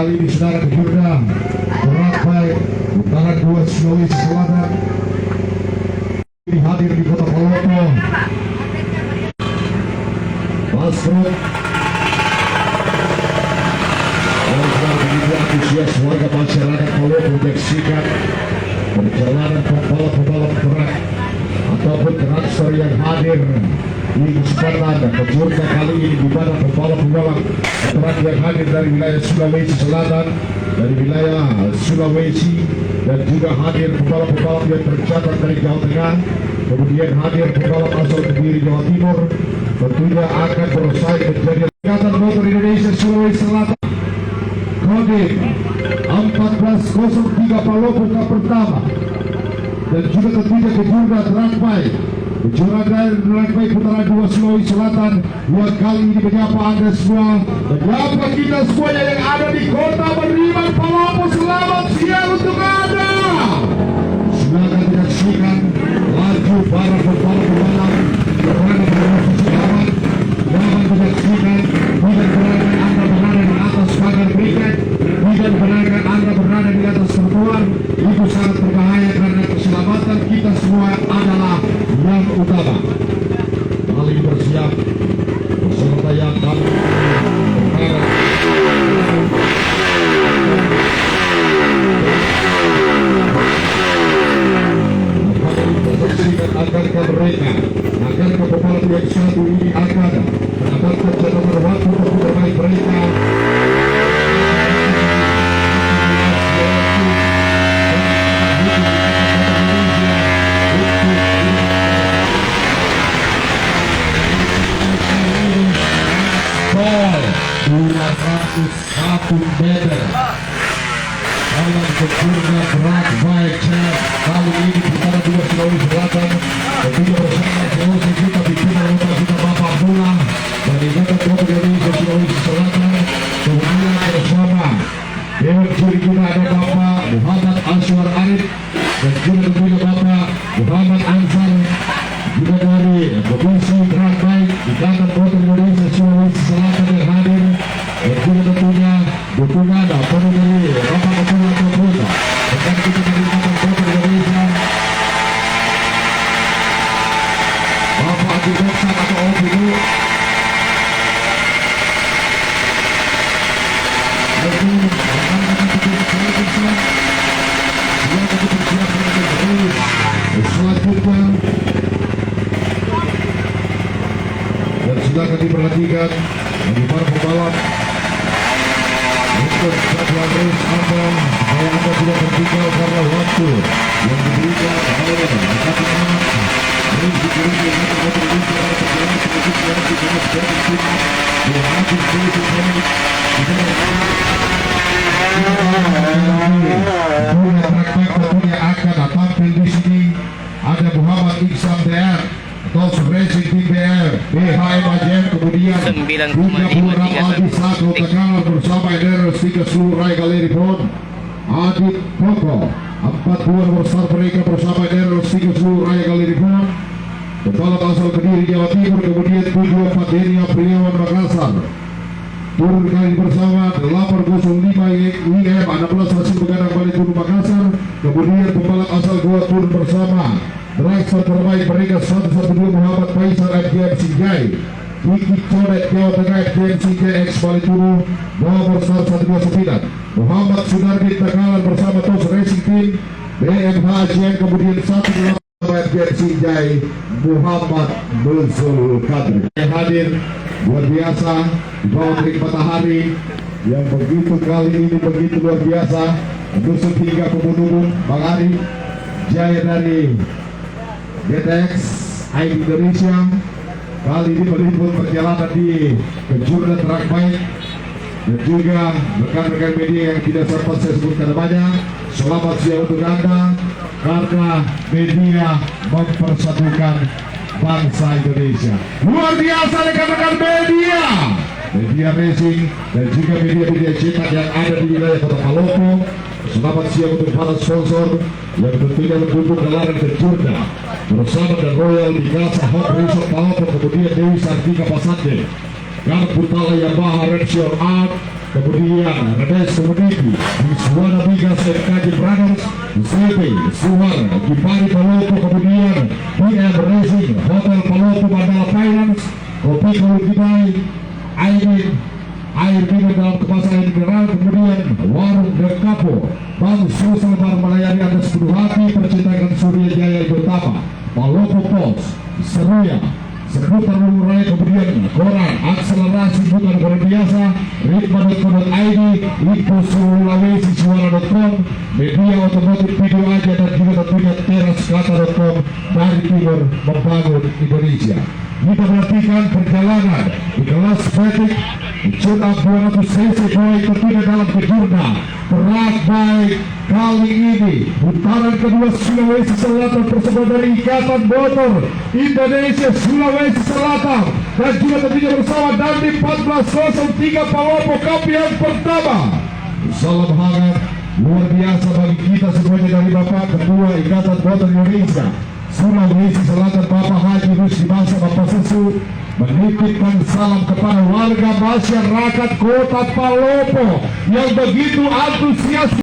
kali ini saudara kejurna Beratbai Utara 2 Sulawesi Selatan ini hadir di Kota Palopo. Masruk antusias warga masyarakat Palopo menyaksikan perjalanan pembalap-pembalap berat ataupun transfer yang hadir di kesempatan kejurna kali ini, di mana pembalap-pembalap berat yang hadir dari wilayah Sulawesi Selatan, dari wilayah Sulawesi, dan juga hadir pembalap-pembalap yang tercatat dari Jawa Tengah, kemudian hadir pembalap asal Kediri Jawa Timur, tentunya akan bersaing menjadi Ikatan Motor Indonesia Sulawesi Selatan. Kodim 1403 Palopo Cup pertama, dan juga tentunya kejurna Beratbai Beratbai Putaran 2 Sulawesi Selatan yang kali ini menyapa Anda semua, menyapa kita semuanya yang ada di Kota Beriman Palopo. Selamat siang untuk Anda. Silakan menyaksikan laju para pembalap berada pada posisi aman. Silakan menyaksikan tidak berada Anda berada di atas pagar berikat, tidak berada Anda berada di atas trotoar. Itu sangat berbahaya karena keselamatan kita semua adalah yang utama. Kali bersiap peserta yang kami akan mereka agar pembalap yang satu ini akan mendapatkan catatan waktu untuk terbaik mereka. Satu meter dalam kejurna Beratbai kali ini Putaran 2 Sulawesi Selatan, tentunya bersama Sulawesi kita dipimpin oleh kita Bapak Abdullah dari Ikatan Motor Indonesia Sulawesi Selatan, kemudian bersama Dewan Juri kita ada Bapak Muhammad Aswar Arif, dan juga tentunya Bapak Muhammad Ansar, juga dari Komisi Beratbai Ikatan Motor Indonesia Sulawesi Selatan yang hadir, dan juga tentunya dukungan penuh dari Bapak Ketua Kapolda dan kita dari Ikatan Motor Indonesia, Bapak Adi Beksan atau OPD, selanjutnya dan silakan diperhatikan bagi para pembalap untuk jadwal race Anda supaya Anda tidak tertinggal karena waktu yang diberikan oleh akan tampil di sini. Ada Muhammad Iksan DR atau Racing Team BR, BHM Ajen, kemudian 9,53 Aldi Satu Tegal bersama Eder Stiker seluruh Rai Galeri Pon, Adit Koko 42 nomor start mereka bersama Eder Stiker seluruh Rai Galeri Pon, pembalap asal Kediri Jawa Timur, kemudian 74 Deni Apriliawan Makassar turun kali bersama 805 IM 16 hasil begadang Bali Turun Makassar, kemudian pembalap asal Goa turun bersama driver terbaik mereka 112 Muhammad Faisal FGM Sinjai, Kiki Codet Jawa Tengah FGM Sinjai X Bali Turun nomor start 129, Muhammad Sunardi Takalan bersama Tos Racing Team BMH ASEAN, kemudian 18 FGM Sinjai Muhammad Bulsul Kadri yang hadir luar biasa di bawah terik matahari yang begitu kali ini begitu luar biasa, menusuk hingga Kemunungun. Bang Ari Jaya dari GTX ID Indonesia kali ini meliput perjalanan di kejurna track bike, dan juga rekan-rekan media yang tidak sempat saya sebutkan namanya. Selamat siang untuk Anda karena media mempersatukan bangsa Indonesia. Luar biasa rekan-rekan media racing dan juga media cetak yang ada di wilayah Kota Palopo. Selamat siang untuk para sponsor yang tentunya mendukung gelaran kejurna bersama dan Royal di Kasa Hot Resort Palopo, kemudian Dewi Sartika Pasande, Garputala Yamaha Red Shield Art, kemudian Redes Komoditi, Wiswana Bigas FKJ Brothers, ZP Suhar, Gipari Palopo, kemudian PM Racing, Hotel Palopo Mandala Finance, Kopi Kalutibai, air minum dalam kemasan air mineral, kemudian Warung Dekapo, Bank Sosial Bar melayani Anda sepenuh hati, percintaan Surya Jaya Utama, Palopo Pos, Seruya, Seputar Raya, kemudian Koran, akselerasi bukan koran biasa, ritma.co.id, info Sulawesi Suara.com, media otomotif video aja dan juga tentunya teraskata.com dari timur membangun Indonesia. Kita menantikan perjalanan di kelas batik Jurnal 200 cc boy tentunya dalam kejurna berat baik kali ini putaran kedua Sulawesi Selatan bersama dari Ikatan Motor Indonesia Sulawesi Selatan dan juga tentunya bersama Dandi 1403 Palopo Cup yang pertama. Salam hangat luar biasa bagi kita semuanya dari Bapak Ketua Ikatan Motor Indonesia Sulawesi Selatan Bapak Haji Rusdi Bangsa Bapak Susu menitipkan salam kepada warga masyarakat Kota Palopo yang begitu antusias